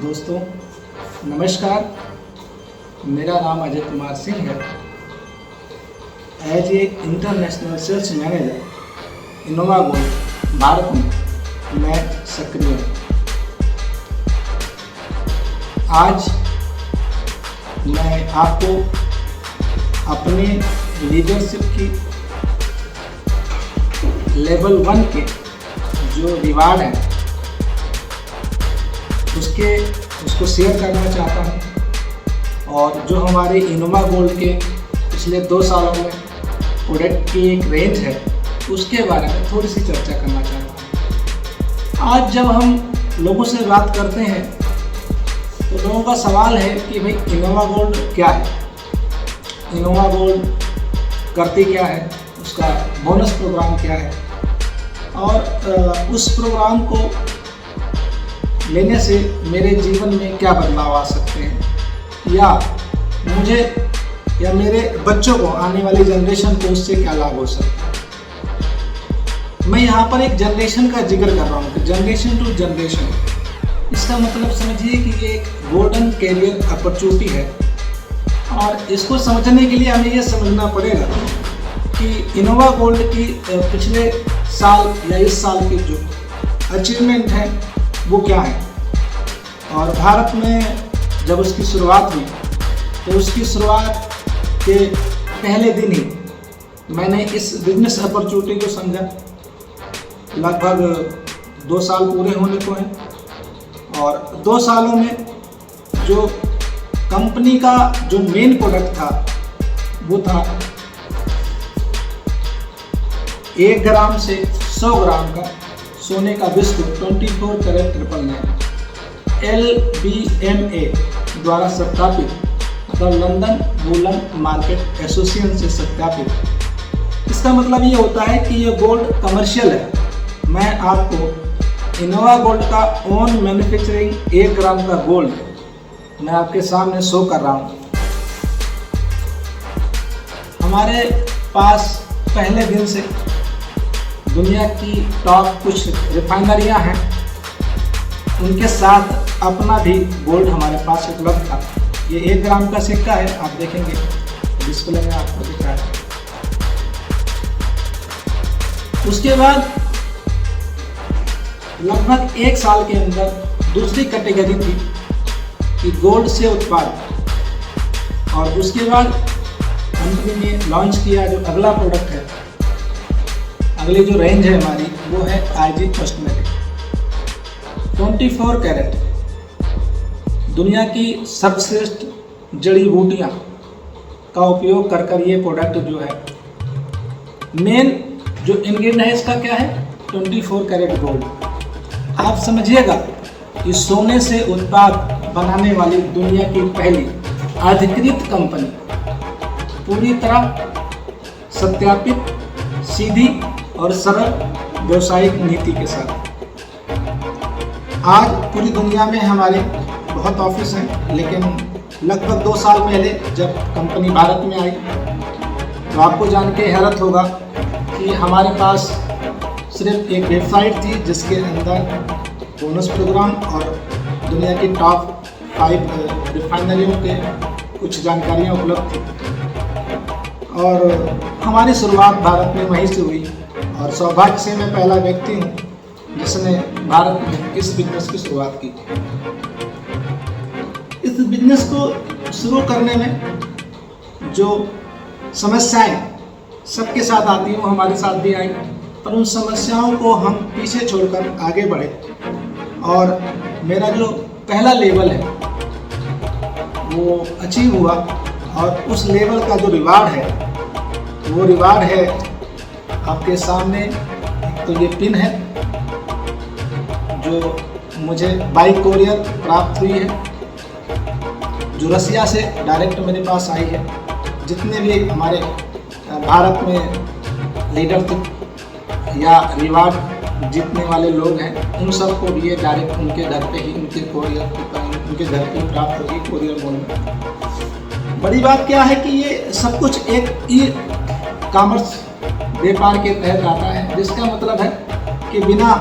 दोस्तों नमस्कार, मेरा नाम अजय कुमार सिंह है। As a international sales manager Innova Gold Bharat में मैं सक्रिय हूँ। आज मैं आपको अपने लीडरशिप की लेवल 1 के जो रिवार्ड है उसको शेयर करना चाहता हूँ। और जो हमारे इनोवा गोल्ड के पिछले 2 सालों में प्रोडक्ट की एक रेंज है उसके बारे में थोड़ी सी चर्चा करना चाहता हूँ। आज जब हम लोगों से बात करते हैं तो लोगों का सवाल है कि भाई इनोवा गोल्ड क्या है, इनोवा गोल्ड करती क्या है, उसका बोनस प्रोग्राम क्या है और उस प्रोग्राम को लेने से मेरे जीवन में क्या बदलाव आ सकते हैं या मुझे या मेरे बच्चों को, आने वाली जनरेशन को उससे क्या लाभ हो सकता है। मैं यहाँ पर एक जनरेशन का जिक्र कर रहा हूँ, जनरेशन टू जनरेशन। इसका मतलब समझिए कि ये एक गोल्डन कैरियर अपॉर्चुनिटी है और इसको समझने के लिए हमें ये समझना पड़ेगा कि इनोवा गोल्ड की पिछले साल या इस साल की जो अचीवमेंट है वो क्या है। और भारत में जब उसकी शुरुआत हुई तो उसकी शुरुआत के पहले दिन ही मैंने इस बिजनेस अपॉर्चुनिटी को समझा। लगभग 2 साल पूरे होने को हैं और 2 सालों में जो कंपनी का जो मेन प्रोडक्ट था वो था 1 ग्राम से 100 ग्राम का सोने का बिस्कुट 24 कैरेट 999 LBMA द्वारा सत्यापित, मतलब लंदन वूलन मार्केट एसोसिएशन से सत्यापित। इसका मतलब ये होता है कि ये गोल्ड कमर्शियल है। मैं आपको इनोवा गोल्ड का ओन मैन्युफैक्चरिंग 1 ग्राम का गोल्ड मैं आपके सामने शो कर रहा हूँ। हमारे पास पहले दिन से दुनिया की टॉप कुछ रिफाइनरियां हैं, उनके साथ अपना भी गोल्ड हमारे पास उपलब्ध था। ये 1 ग्राम का सिक्का है, आप देखेंगे डिस्प्ले में आपको दिख रहा है। उसके बाद लगभग 1 साल के अंदर दूसरी कैटेगरी थी कि गोल्ड से उत्पाद, और उसके बाद कंपनी ने लॉन्च किया जो अगला प्रोडक्ट है, अगली जो रेंज है हमारी वो है IG कॉस्मेटिक 24 कैरेट। दुनिया की सर्वश्रेष्ठ जड़ी बूटियाँ का उपयोग कर ये प्रोडक्ट जो है, मेन जो इंग्रेडिएंट है इसका क्या है, 24 कैरेट गोल्ड। आप समझिएगा कि सोने से उत्पाद बनाने वाली दुनिया की पहली अधिकृत कंपनी, पूरी तरह सत्यापित, सीधी और सरल व्यवसायिक नीति के साथ। आज पूरी दुनिया में हमारे बहुत ऑफिस हैं, लेकिन लगभग 2 साल पहले जब कंपनी भारत में आई तो आपको जान के हैरत होगा कि हमारे पास सिर्फ एक वेबसाइट थी जिसके अंदर बोनस प्रोग्राम और दुनिया की टॉप 5 रिफाइनरियों के कुछ जानकारियाँ उपलब्ध थी। और हमारी शुरुआत भारत में वहीं से हुई और सौभाग्य से मैं पहला व्यक्ति हूँ जिसने भारत में इस बिजनेस की शुरुआत की। इस बिजनेस को शुरू करने में जो समस्याएं सबके साथ आती हैं वो हमारे साथ भी आई, पर उन समस्याओं को हम पीछे छोड़कर आगे बढ़े और मेरा जो पहला लेवल है वो अचीव हुआ। और उस लेवल का जो रिवार्ड है वो रिवार्ड है आपके सामने। तो ये पिन है जो मुझे बाई कोरियर प्राप्त हुई है, जो रसिया से डायरेक्ट मेरे पास आई है। जितने भी हमारे भारत में लीडर या रिवार्ड जीतने वाले लोग हैं उन सबको भी ये डायरेक्ट उनके घर पे ही, उनके घर पे ही प्राप्त होगी कोरियर मोड में। बड़ी बात क्या है कि ये सब कुछ एक ई-कॉमर्स व्यापार के तहत आता है, जिसका मतलब है कि बिना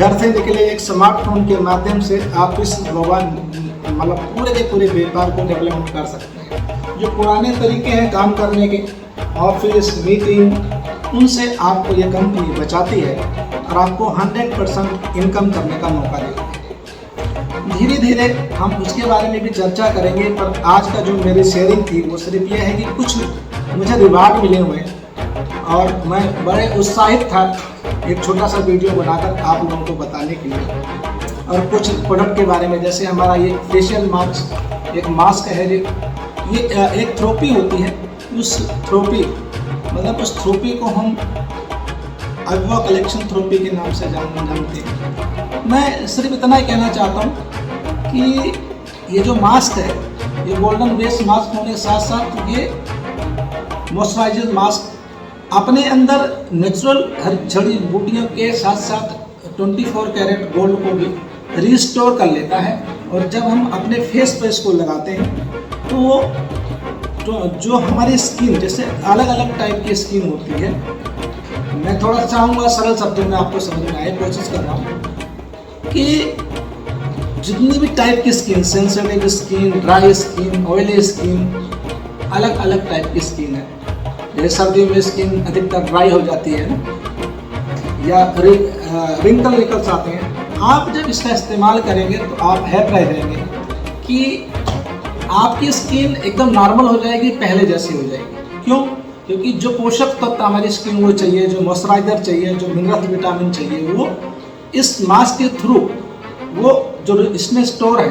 घर से निकले एक स्मार्टफोन के माध्यम से आप इस मोबाइल मतलब पूरे के पूरे व्यापार को डेवलपमेंट कर सकते हैं। जो पुराने तरीके हैं काम करने के, ऑफिस मीटिंग, उनसे आपको ये कंपनी बचाती है और आपको 100% इनकम करने का मौका देती है। धीरे धीरे हम उसके बारे में भी चर्चा करेंगे, पर आज का जो मेरी शेयरिंग थी वो सिर्फ ये है कि कुछ मुझे रिवार्ड मिले हुए और मैं बड़े उत्साहित था एक छोटा सा वीडियो बनाकर आप लोगों को बताने के लिए। और कुछ प्रोडक्ट के बारे में, जैसे हमारा ये फेशियल मास्क, एक मास्क है, ये एक थेरेपी होती है। उस थेरेपी मतलब उस थेरेपी को हम अगवा कलेक्शन थेरेपी के नाम से जानते हैं। मैं सिर्फ इतना ही कहना चाहता हूँ कि ये जो मास्क है, ये गोल्डन बेस मास्क होने के साथ साथ ये मॉइस्चराइजर मास्क अपने अंदर नेचुरल हर जड़ी बूटियों के साथ साथ 24 कैरेट गोल्ड को भी रिस्टोर कर लेता है। और जब हम अपने फेस पे इसको लगाते हैं तो वो जो हमारी स्किन, जैसे अलग अलग टाइप की स्किन होती है, मैं थोड़ा चाहूँगा सरल शब्दों में आपको समझ में आए, कोशिश कर रहा हूँ कि जितनी भी टाइप की skin, sensitive skin, dry skin, oily skin, अलग अलग टाइप की स्किन है। जैसे सर्दियों में स्किन अधिकतर ड्राई हो जाती है ना, या रिंकल निकल्स आते हैं। आप जब इसका इस्तेमाल करेंगे तो आप हैप्पी रह जाएंगे कि आपकी स्किन एकदम नॉर्मल हो जाएगी, पहले जैसी हो जाएगी। क्यों? क्योंकि जो पोषक तत्व हमारी स्किन को चाहिए, जो मॉइस्चराइजर चाहिए, जो मिनरल विटामिन चाहिए, वो इस मास्क के थ्रू वो जो इसमें स्टोर है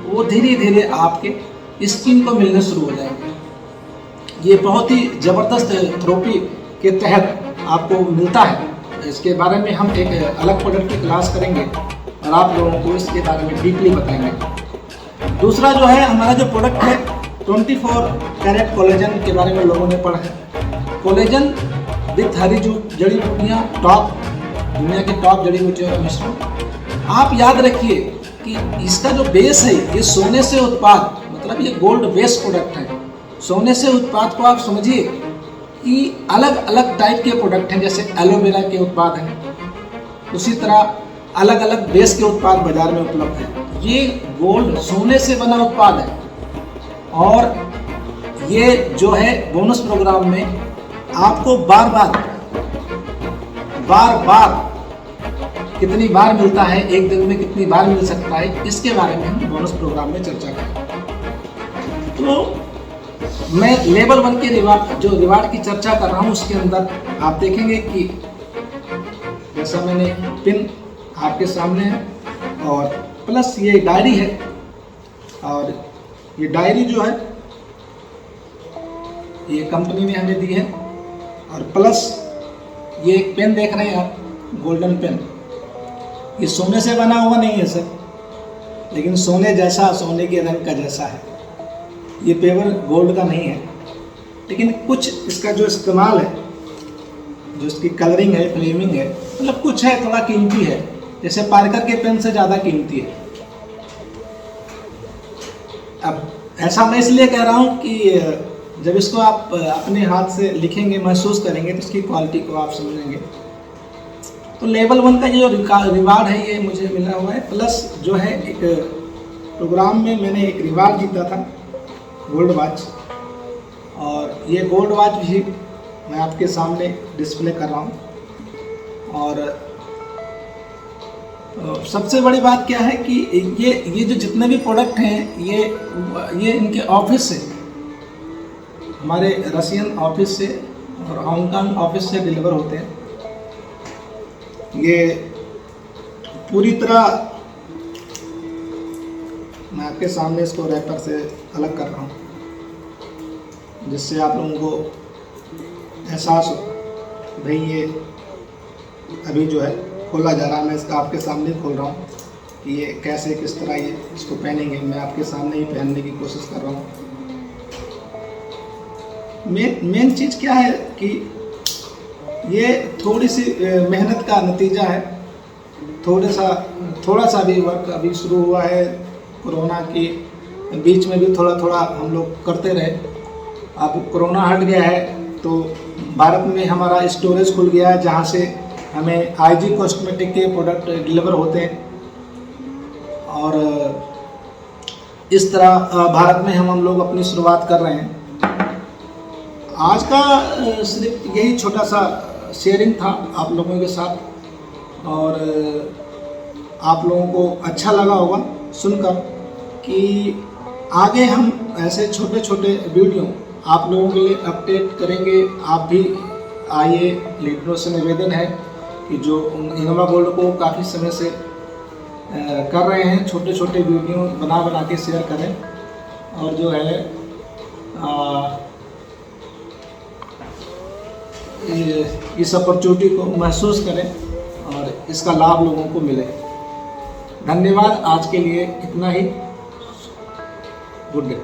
वो धीरे धीरे आपके स्किन को मिलने शुरू हो जाएंगे। ये बहुत ही ज़बरदस्त थेरेपी के तहत आपको मिलता है। इसके बारे में हम एक अलग प्रोडक्ट की क्लास करेंगे और आप लोगों को इसके बारे में डीपली बताएंगे। दूसरा जो है हमारा जो प्रोडक्ट है 24 कैरेट कोलेजन के बारे में लोगों ने पढ़ा है। कोलेजन विथ हरी जड़ी बूटियाँ, टॉप दुनिया के टॉप जड़ी बूटियों का मिश्रण। आप याद रखिए कि इसका जो बेस है ये सोने से उत्पाद, मतलब ये गोल्ड बेस प्रोडक्ट है। सोने से उत्पाद को आप समझिए कि अलग अलग टाइप के प्रोडक्ट हैं, जैसे एलोवेरा के उत्पाद हैं, उसी तरह अलग अलग बेस के उत्पाद बाजार में उपलब्ध हैं। ये गोल्ड सोने से बना उत्पाद है और ये जो है बोनस प्रोग्राम में आपको बार बार कितनी बार मिलता है, एक दिन में कितनी बार मिल सकता है, इसके बारे में हम बोनस प्रोग्राम में चर्चा करेंगे। तो मैं लेवल 1 के रिवार्ड की चर्चा कर रहा हूँ, उसके अंदर आप देखेंगे कि जैसा मैंने पिन आपके सामने है और प्लस ये डायरी है, और ये डायरी जो है ये कंपनी ने हमें दी है, और प्लस ये एक पेन देख रहे हैं आप, गोल्डन पेन। ये सोने से बना हुआ नहीं है सर, लेकिन सोने जैसा, सोने के रंग का जैसा है। ये पेपर गोल्ड का नहीं है, लेकिन कुछ इसका जो इस्तेमाल है, जो इसकी कलरिंग है, फ्लेमिंग है, मतलब कुछ है थोड़ा कीमती है, जैसे पार्कर के पेन से ज़्यादा कीमती है। अब ऐसा मैं इसलिए कह रहा हूँ कि जब इसको आप अपने हाथ से लिखेंगे, महसूस करेंगे, तो इसकी क्वालिटी को आप समझेंगे। तो लेवल 1 का जो रिवार्ड है ये मुझे मिला हुआ है, प्लस जो है एक प्रोग्राम में मैंने एक रिवार्ड जीता था, गोल्ड वॉच। और ये गोल्ड वॉच भी मैं आपके सामने डिस्प्ले कर रहा हूँ। और सबसे बड़ी बात क्या है कि ये जो जितने भी प्रोडक्ट हैं ये इनके ऑफिस से, हमारे रशियन ऑफिस से और हांगकांग ऑफिस से डिलीवर होते हैं। ये पूरी तरह मैं आपके सामने इसको रैपर से अलग कर रहा हूँ, जिससे आप लोगों को एहसास हो भाई ये अभी जो है खोला जा रहा है। मैं इसका आपके सामने खोल रहा हूँ कि ये कैसे, किस तरह ये इसको पहनेंगे, मैं आपके सामने ही पहनने की कोशिश कर रहा हूँ। मेन चीज़ क्या है कि ये थोड़ी सी मेहनत का नतीजा है। थोड़ा सा भी वर्क अभी शुरू हुआ है, कोरोना के बीच में भी थोड़ा हम लोग करते रहे। अब कोरोना हट गया है तो भारत में हमारा स्टोरेज खुल गया है, जहाँ से हमें IG कॉस्मेटिक के प्रोडक्ट डिलीवर होते हैं। और इस तरह भारत में हम लोग अपनी शुरुआत कर रहे हैं। आज का सिर्फ यही छोटा सा शेयरिंग था आप लोगों के साथ, और आप लोगों को अच्छा लगा होगा सुनकर कि आगे हम ऐसे छोटे छोटे वीडियो आप लोगों के लिए अपडेट करेंगे। आप भी आइए, लीडरों से निवेदन है कि जो इनोवा गोल्ड को काफ़ी समय से कर रहे हैं, छोटे छोटे वीडियो बना के शेयर करें, और जो है इस अपॉर्चुनिटी को महसूस करें और इसका लाभ लोगों को मिले। धन्यवाद। आज के लिए इतना ही। Good day.